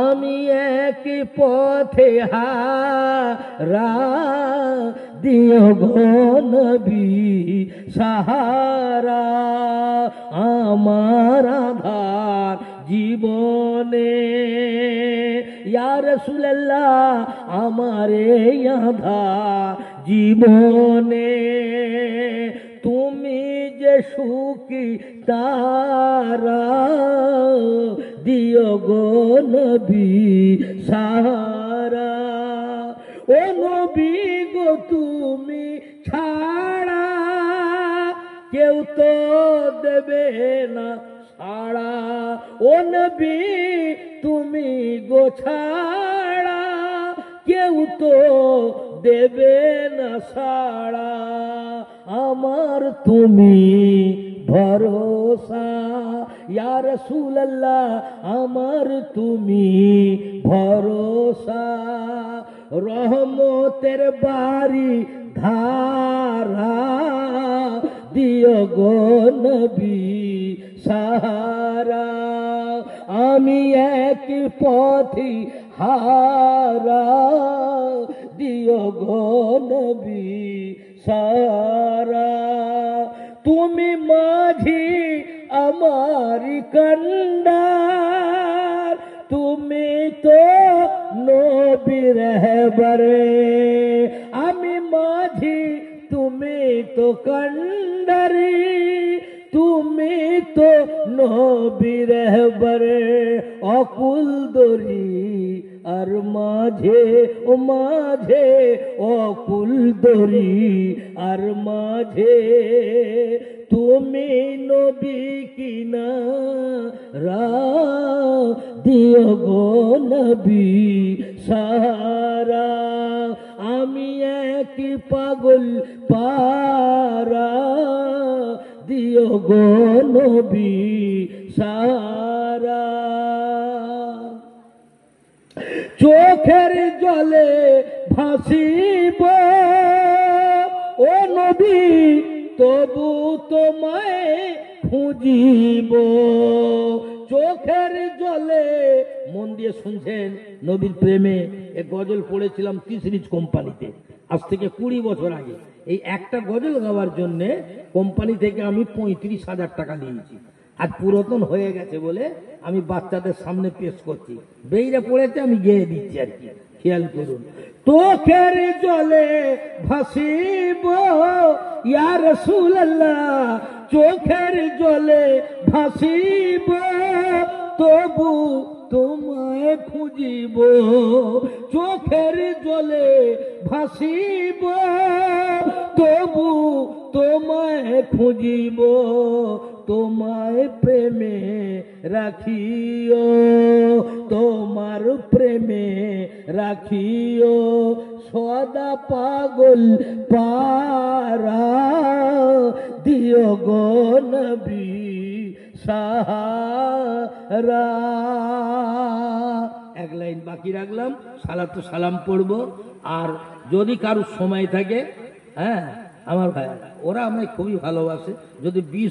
আমি এক পথে হারা দিও গো নবী সাহারা আমার আধার জীবনে ইয়া রাসূলুল্লাহ আমার এই আধার জীবনে তুমি যে সুখী তারা দিও গো নবী সাহারা ও নবী গো তুমি ছাড়া কেউ তো দেবে না ছাড়া ও নবী তুমি গো ছাড়া কেউ তো দেবে না ছাড়া আমার তুমি ভরসা ইয়া রাসূলুল্লাহ আমার তুমি ভরসা রহমতের বাড়ি ধারা দিও গো নবী সাহারা আমি এক পথি হারা দিও গো নবী সাহারা তুমি মাঝি আমার কন্ডার তুমি তো নবী রহবরে আমি মাঝি তুমি তো কন্ডারি তুমি তো নবী রহবরে অকুল দরি আর মাঝে ও মাঝে অকুল দরি আর মাঝে তুমি নবী কিনারা দিও গো নবী সাহারা আমি এক পাগল পারা দিও গো নবী সাহারা চোখের জলে ভাসিব ও নবী তবু তোমায় খুঁজিব চোখের জলে মন দিয়ে শুনছেন নবীর প্রেমে এক গজল পড়েছিলাম তিসরিজ কোম্পানিতে আজ থেকে 20 বছর আগে এই একটা গজল গাওয়ার জন্য কোম্পানি থেকে আমি 35,000 টাকা নিয়েছি আজ পুরাতন হয়ে গেছে বলে আমি বাচ্চাদের সামনে পেশ করছি বেইরে পড়েছে আমি গেয়ে দিচ্ছি আর কি খেয়াল করুন চোখের জলে ভাসিব ইয়া রাসূলুল্লাহ চোখের জলে ভাসিব তবু তোমায় খুঁজিব চোখের জলে ভাসিব তবু তোমায় খুঁজিব তোমায় প্রেমে রাখিও তোমার প্রেমে রাখিও সদা পাগল পারা দিও গো নবী সাহারা এক লাইন বাকি রাখলাম সালাতু সালাম পড়বো আর যদি কারো সময় থাকে হ্যাঁ আমার ভাই ওরা আমায় খুবই ভালোবাসে যদি 20